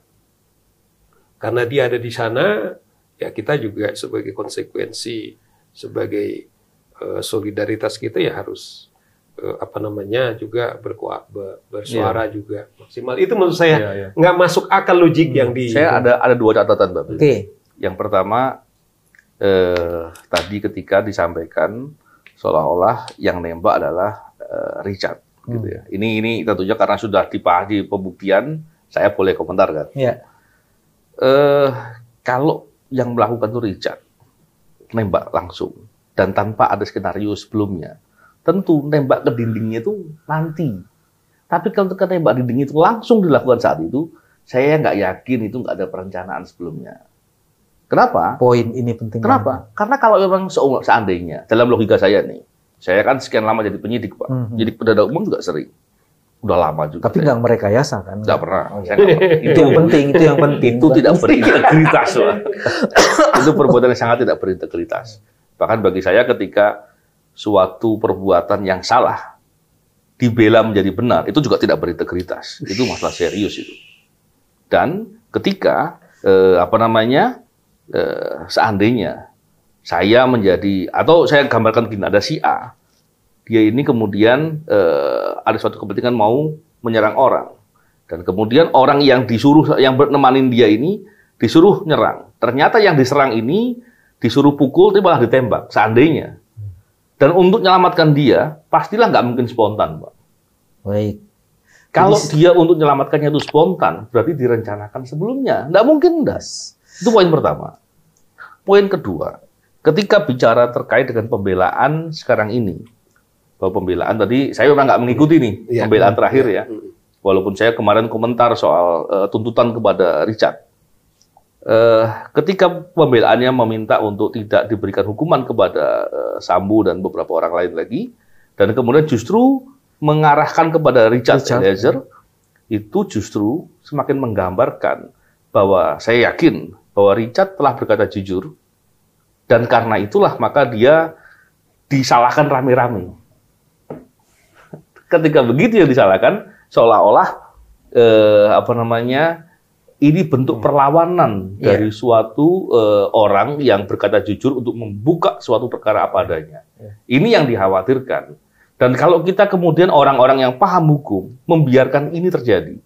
karena dia ada di sana, ya kita juga sebagai konsekuensi, sebagai solidaritas kita ya harus juga bersuara juga maksimal. Itu menurut saya nggak masuk akal logik yang di. Saya ada 2 catatan, Mbak. Yang pertama tadi ketika disampaikan seolah-olah yang nembak adalah Richard, gitu ya. Ini tentunya karena sudah dibahas di pembuktian, saya boleh komentar kan? Kalau yang melakukan itu Richard, nembak langsung dan tanpa ada skenario sebelumnya, tentu nembak ke dindingnya itu nanti. Tapi kalau nembak di dinding itu langsung dilakukan saat itu, saya nggak yakin itu nggak ada perencanaan sebelumnya. Kenapa? Poin ini penting. Kenapa? Karena kalau memang seandainya, dalam logika saya nih, saya kan sekian lama jadi penyidik, Pak. Jadi penegak umum juga sering. Udah lama juga. Tapi nggak merekayasa kan? Nggak pernah. Itu yang penting. Itu tidak berintegritas, Pak. Itu perbuatan yang sangat tidak berintegritas. Bahkan bagi saya ketika suatu perbuatan yang salah dibela menjadi benar, itu juga tidak berintegritas. Itu masalah serius itu. Dan ketika seandainya saya menjadi, atau saya gambarkan gini, ada si A, dia ini kemudian ada suatu kepentingan mau menyerang orang, dan kemudian orang yang menemanin dia ini disuruh nyerang. Ternyata yang diserang ini disuruh pukul, tapi malah ditembak. Seandainya, dan untuk menyelamatkan dia, pastilah nggak mungkin spontan, Pak. Baik. Kalau dia untuk menyelamatkannya itu spontan, berarti direncanakan sebelumnya. Nggak mungkin, Das. Itu poin pertama. Poin kedua, ketika bicara terkait dengan pembelaan sekarang ini, bahwa pembelaan tadi saya memang nggak mengikuti nih pembelaan terakhir ya. Walaupun saya kemarin komentar soal tuntutan kepada Richard. Ketika pembelaannya meminta untuk tidak diberikan hukuman kepada Sambo dan beberapa orang lain lagi, dan kemudian justru mengarahkan kepada Richard Eliezer, itu justru semakin menggambarkan bahwa saya yakin bahwa Richard telah berkata jujur, dan karena itulah maka dia disalahkan rame-rame. Ketika begitu yang disalahkan, seolah-olah ini bentuk perlawanan dari suatu orang yang berkata jujur untuk membuka suatu perkara apa adanya. Ini yang dikhawatirkan. Dan kalau kita kemudian orang-orang yang paham hukum membiarkan ini terjadi,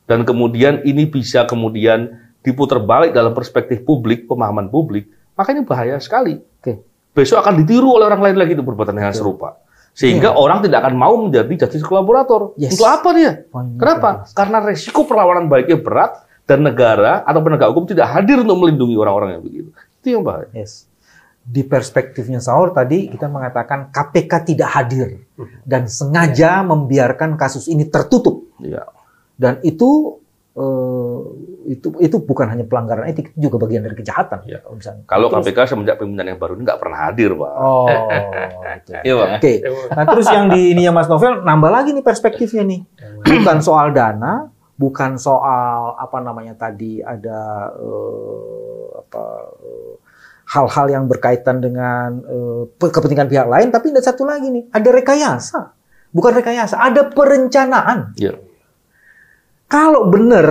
dan kemudian ini bisa kemudian diputar balik dalam perspektif publik, pemahaman publik, maka ini bahaya sekali. Besok akan ditiru oleh orang lain lagi itu perbuatan yang serupa. Sehingga orang tidak akan mau menjadi justice kolaborator. Untuk apa dia? Kenapa? Karena resiko perlawanan baiknya berat dan negara atau penegak hukum tidak hadir untuk melindungi orang-orang yang begitu. Itu yang bahaya. Di perspektifnya Saur tadi kita mengatakan KPK tidak hadir dan sengaja membiarkan kasus ini tertutup. Dan itu bukan hanya pelanggaran etik, itu juga bagian dari kejahatan. Kalau KPK semenjak pimpinan yang baru ini nggak pernah hadir, Pak. Nah, terus yang di ini Mas Novel nambah lagi nih perspektifnya nih. Bukan soal dana, bukan soal tadi ada hal-hal yang berkaitan dengan kepentingan pihak lain, tapi ada satu lagi nih, ada rekayasa. Bukan rekayasa, ada perencanaan. Kalau benar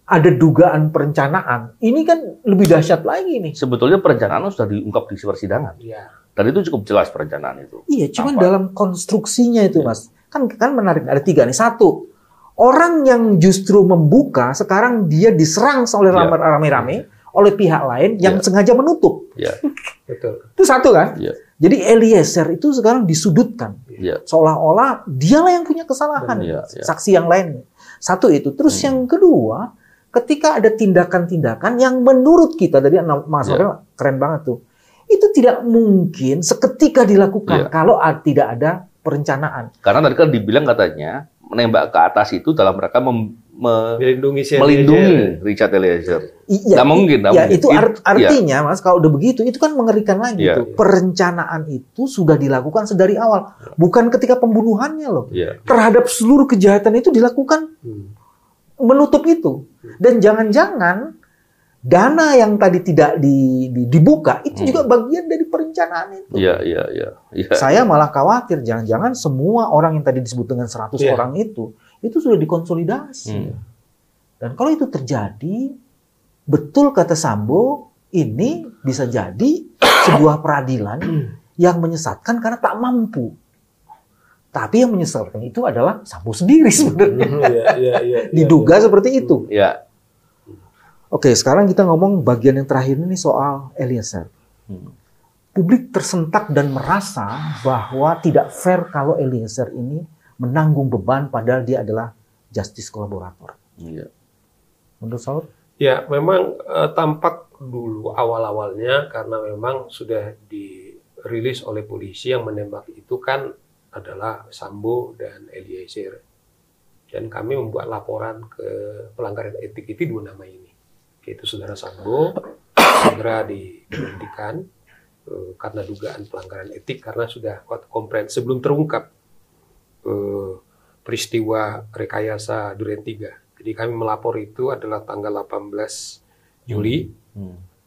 ada dugaan perencanaan, ini kan lebih dahsyat lagi nih. Sebetulnya perencanaan sudah diungkap di persidangan. Dan itu cukup jelas perencanaan itu. Iya, cuman dalam konstruksinya itu, Mas. Kan menarik, ada 3 nih. 1, orang yang justru membuka, sekarang dia diserang oleh rame-rame, oleh pihak lain yang sengaja menutup. Betul. Itu 1 kan? Jadi Eliezer itu sekarang disudutkan. Seolah-olah dialah yang punya kesalahan. Saksi yang lain. 1 itu. Terus yang kedua, ketika ada tindakan-tindakan yang menurut kita, tadi Mas Novel keren banget tuh, itu tidak mungkin seketika dilakukan kalau tidak ada perencanaan. Karena tadi kan dibilang katanya menembak ke atas itu dalam rangka melindungi Richard Eliezer. Nggak mungkin. Itu artinya, Mas, kalau udah begitu, itu kan mengerikan lagi. Perencanaan itu sudah dilakukan sedari awal. Bukan ketika pembunuhannya loh. Terhadap seluruh kejahatan itu dilakukan menutup itu. Dan jangan-jangan dana yang tadi tidak dibuka, itu juga bagian dari perencanaan itu. Saya malah khawatir, jangan-jangan semua orang yang tadi disebut dengan 100 orang itu sudah dikonsolidasi. Dan kalau itu terjadi, betul kata Sambo, ini bisa jadi sebuah peradilan yang menyesatkan karena tak mampu. Tapi yang menyesalkan itu adalah Sambo sendiri sebenarnya. Diduga seperti itu. Oke, sekarang kita ngomong bagian yang terakhir ini soal Eliezer. Publik tersentak dan merasa bahwa tidak fair kalau Eliezer ini menanggung beban padahal dia adalah justice kolaborator. Menurut Saud? Ya, memang tampak dulu awal-awalnya karena memang sudah dirilis oleh polisi yang menembak itu kan adalah Sambo dan Eliezer. Dan kami membuat laporan ke pelanggaran etik itu 2 nama ini. Yaitu Saudara Sambo segera diberhentikan karena dugaan pelanggaran etik karena sudah komprehensif sebelum terungkap peristiwa rekayasa Duren 3. Jadi kami melapor itu adalah tanggal 18 Juli.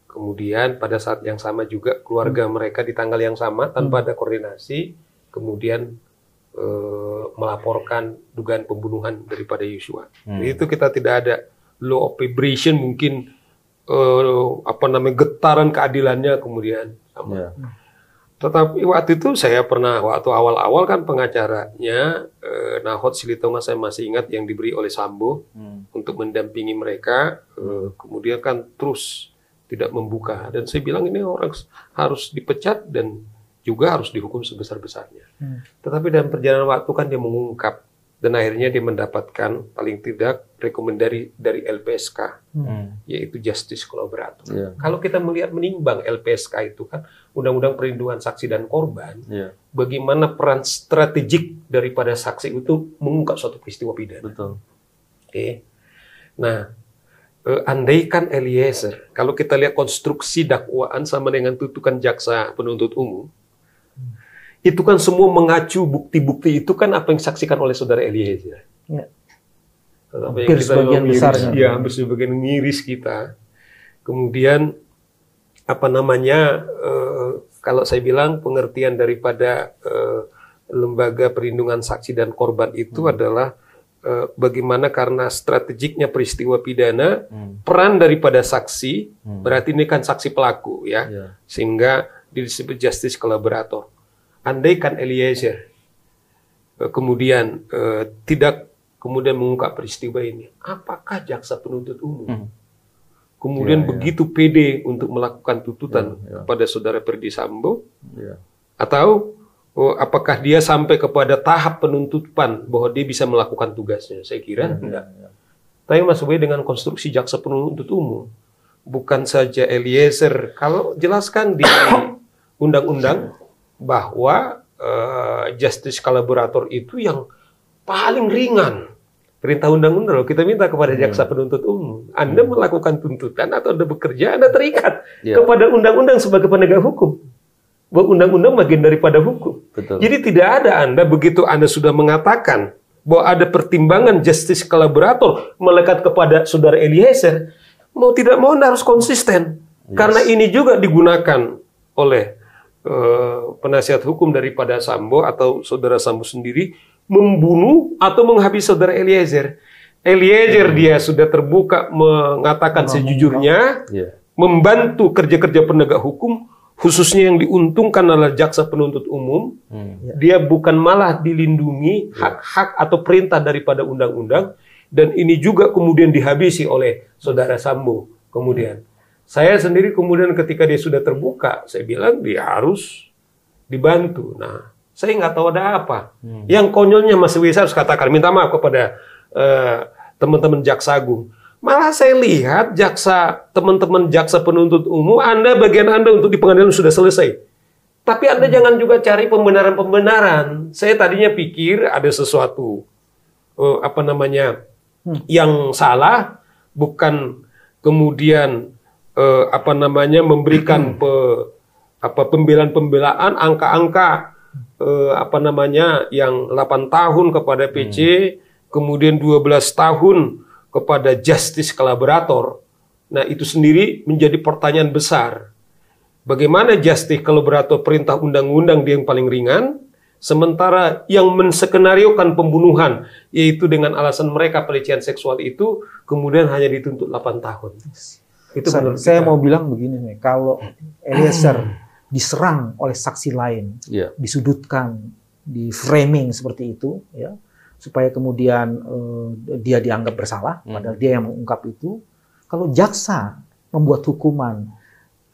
Kemudian pada saat yang sama juga keluarga mereka di tanggal yang sama tanpa ada koordinasi kemudian melaporkan dugaan pembunuhan daripada Yosua. Itu kita tidak ada law of vibration mungkin getaran keadilannya kemudian sama. Tetapi waktu itu saya pernah waktu awal-awal kan pengacaranya Nahot Silitonga saya masih ingat yang diberi oleh Sambo untuk mendampingi mereka kemudian kan terus tidak membuka dan saya bilang ini orang harus dipecat dan juga harus dihukum sebesar-besarnya. Tetapi dalam perjalanan waktu kan dia mengungkap Dan akhirnya dia mendapatkan paling tidak rekomendasi dari LPSK, yaitu Justice Collaborator. Kalau kita melihat menimbang LPSK itu kan Undang-Undang Perlindungan Saksi dan Korban, bagaimana peran strategik daripada saksi itu mengungkap suatu peristiwa pidana. Betul. Oke. Nah, andaikan Eliezer, kalau kita lihat konstruksi dakwaan sama dengan tuntutan jaksa penuntut umum, itu kan semua mengacu bukti-bukti itu kan apa yang disaksikan oleh saudara Eliezer. Ya. Hampir sebagian besarnya. Ya, hampir sebagian ngiris kita. Kemudian kalau saya bilang pengertian daripada lembaga perlindungan saksi dan korban itu adalah bagaimana karena strategiknya peristiwa pidana, peran daripada saksi, berarti ini kan saksi pelaku ya, sehingga disebut Justice Collaborator. Andaikan Eliezer kemudian tidak kemudian mengungkap peristiwa ini, apakah jaksa penuntut umum kemudian begitu pede untuk melakukan tuntutan kepada saudara Ferdy Sambo, atau apakah dia sampai kepada tahap penuntutan bahwa dia bisa melakukan tugasnya? Saya kira enggak. Tapi sesuai dengan konstruksi jaksa penuntut umum, bukan saja Eliezer, kalau jelaskan di undang-undang bahwa Justice Collaborator itu yang paling ringan. Perintah undang-undang, kita minta kepada jaksa penuntut umum, Anda melakukan tuntutan atau Anda bekerja, Anda terikat kepada undang-undang sebagai penegak hukum. Bahwa undang-undang bagian daripada hukum. Betul. Jadi tidak ada Anda, begitu Anda sudah mengatakan bahwa ada pertimbangan Justice Collaborator melekat kepada saudara Eliezer, mau tidak mau Anda harus konsisten. Karena ini juga digunakan oleh penasihat hukum daripada Sambo atau saudara Sambo sendiri membunuh atau menghabisi saudara Eliezer. Eliezer dia sudah terbuka mengatakan sejujurnya, membantu kerja-kerja penegak hukum, khususnya yang diuntungkan adalah jaksa penuntut umum. Dia bukan malah dilindungi hak-hak atau perintah daripada undang-undang, dan ini juga kemudian dihabisi oleh saudara Sambo. Kemudian saya sendiri kemudian ketika dia sudah terbuka, saya bilang dia harus dibantu. Nah, saya nggak tahu ada apa. Yang konyolnya Mas Wisa harus katakan, minta maaf kepada teman-teman Jaksa Agung. Malah saya lihat teman-teman jaksa penuntut umum, bagian Anda untuk di pengadilan sudah selesai. Tapi Anda jangan juga cari pembenaran-pembenaran. Saya tadinya pikir ada sesuatu yang salah, bukan kemudian memberikan pembelaan angka-angka yang 8 tahun kepada PC, kemudian 12 tahun kepada Justice Collaborator. Nah, itu sendiri menjadi pertanyaan besar. Bagaimana Justice Collaborator perintah undang-undang dia yang paling ringan, sementara yang menskenariokan pembunuhan, yaitu dengan alasan mereka pelecehan seksual itu, kemudian hanya dituntut 8 tahun. Itu saya mau bilang begini nih, kalau Eliezer diserang oleh saksi lain, disudutkan, di framing seperti itu, ya, supaya kemudian dia dianggap bersalah, padahal dia yang mengungkap itu. Kalau jaksa membuat hukuman,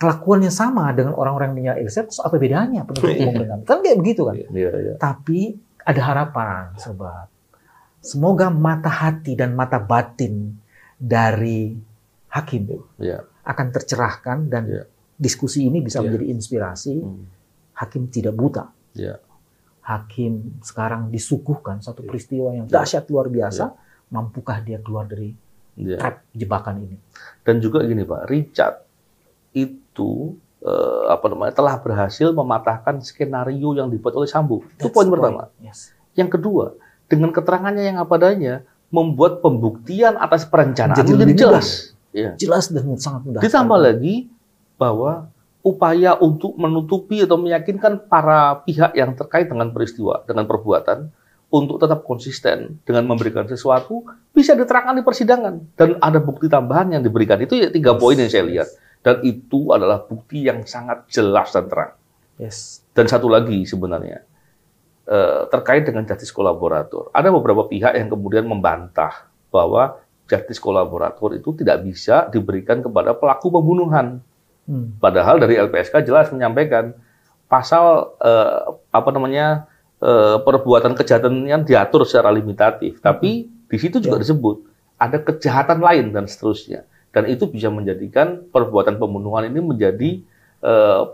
kelakuannya sama dengan orang-orang yang menyerang Eliezer, terus apa bedanya penuntut umum dengan? Kan kayak begitu kan? Tapi ada harapan, sobat. Semoga mata hati dan mata batin dari hakim akan tercerahkan dan diskusi ini bisa menjadi inspirasi. Hakim tidak buta. Hakim sekarang disuguhkan satu peristiwa yang dahsyat luar biasa. Mampukah dia keluar dari trap jebakan ini? Dan juga gini Pak, Richard itu telah berhasil mematahkan skenario yang dibuat oleh Sambo. Itu poin pertama. Yang kedua, dengan keterangannya yang apa adanya, membuat pembuktian atas perencanaan menjadi jelas. Jelas dan sangat mudah. Ditambah lagi bahwa upaya untuk menutupi atau meyakinkan para pihak yang terkait dengan peristiwa, dengan perbuatan, untuk tetap konsisten dengan memberikan sesuatu, bisa diterangkan di persidangan. Dan ada bukti tambahan yang diberikan. Itu 3 poin yang saya lihat. Dan itu adalah bukti yang sangat jelas dan terang. Dan satu lagi sebenarnya, terkait dengan Justice Collaborator. Ada beberapa pihak yang kemudian membantah bahwa Justice Collaborator itu tidak bisa diberikan kepada pelaku pembunuhan. Padahal dari LPSK jelas menyampaikan pasal perbuatan kejahatan yang diatur secara limitatif, tapi di situ juga disebut ada kejahatan lain dan seterusnya. Dan itu bisa menjadikan perbuatan pembunuhan ini menjadi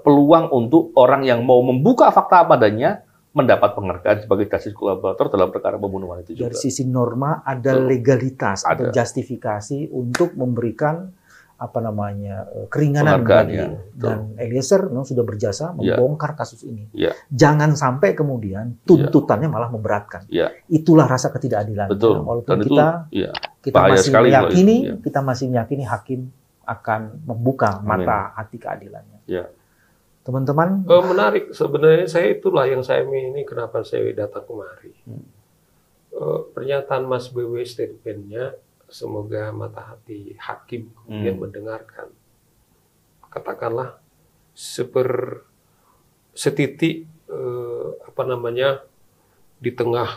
peluang untuk orang yang mau membuka fakta padanya mendapat penghargaan sebagai justice kolaborator dalam perkara pembunuhan itu juga. Dari sisi norma ada legalitas atau justifikasi untuk memberikan keringanan bagi dan Eliezer memang sudah berjasa membongkar kasus ini. Jangan sampai kemudian tuntutannya malah memberatkan. Itulah rasa ketidakadilan. Walaupun kita masih meyakini hakim akan membuka mata hati keadilannya. Teman-teman, menarik sebenarnya. Itulah yang saya ini kenapa saya datang kemari. Pernyataan Mas BW, statementnya, semoga mata hati hakim kemudian mendengarkan. Katakanlah setitik di tengah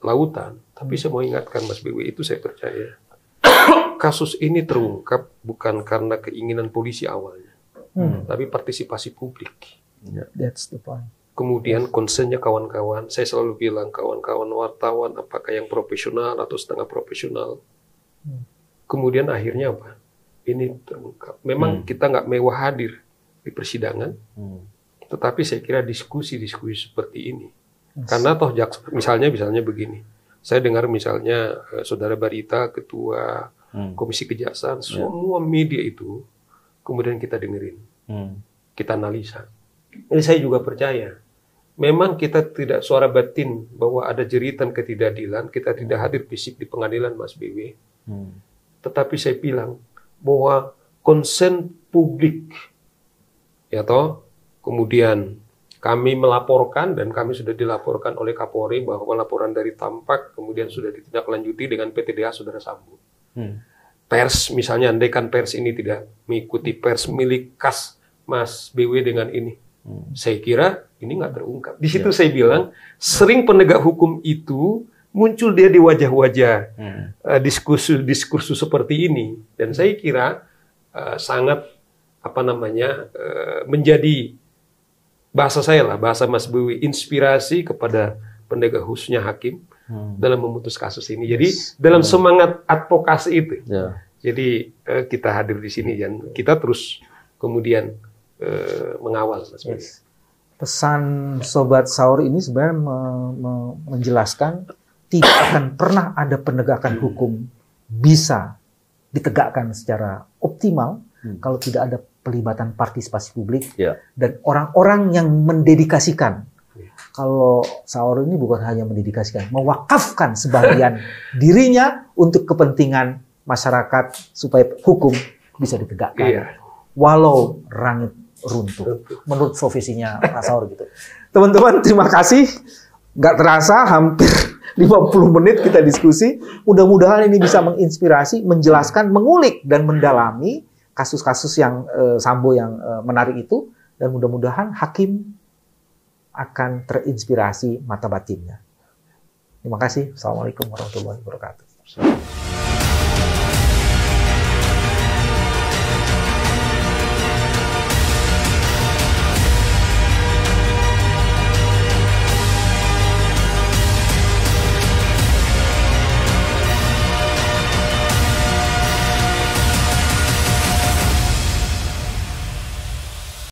lautan. Tapi saya mau ingatkan Mas BW, itu saya percaya kasus ini terungkap bukan karena keinginan polisi awalnya, tapi partisipasi publik. That's the point. Kemudian concernnya kawan-kawan, saya selalu bilang kawan-kawan wartawan, apakah yang profesional atau setengah profesional. Kemudian akhirnya apa? Ini terungkap. Memang kita nggak mewah hadir di persidangan, tetapi saya kira diskusi-diskusi seperti ini. Karena toh misalnya begini, saya dengar misalnya Saudara Barita, Ketua Komisi Kejaksaan, semua media itu kemudian kita dengerin, kita analisa. Ini saya juga percaya. Memang kita tidak suara batin bahwa ada jeritan ketidakadilan, kita tidak hadir fisik di pengadilan Mas BW. Tetapi saya bilang bahwa konsen publik, kemudian kami melaporkan dan kami sudah dilaporkan oleh Kapolri bahwa laporan dari Tampak kemudian sudah ditindaklanjuti dengan PTDA Saudara Sambo. Pers misalnya, andaikan pers ini tidak mengikuti pers milik kas Mas BW dengan ini, saya kira ini nggak terungkap. Di situ saya bilang, sering penegak hukum itu muncul dia di wajah-wajah diskursus seperti ini, dan saya kira sangat menjadi bahasa Mas BW, inspirasi kepada penegak khususnya hakim dalam memutus kasus ini. Jadi dalam semangat advokasi itu, jadi kita hadir di sini dan kita terus kemudian mengawal. Pesan Sobat Sahur ini sebenarnya menjelaskan tidak akan pernah ada penegakan hukum bisa ditegakkan secara optimal kalau tidak ada pelibatan partisipasi publik dan orang-orang yang mendedikasikan. Kalau Sahur ini bukan hanya mendedikasikan, mewakafkan sebagian dirinya untuk kepentingan masyarakat supaya hukum bisa ditegakkan. Walau langit runtuh, menurut profesinya Pak Sahur gitu. Teman-teman, terima kasih. Nggak terasa hampir 50 menit kita diskusi. Mudah-mudahan ini bisa menginspirasi, menjelaskan, mengulik dan mendalami kasus-kasus yang Sambo yang menarik itu, dan mudah-mudahan hakim akan terinspirasi mata batinnya. Terima kasih. Assalamualaikum warahmatullahi wabarakatuh.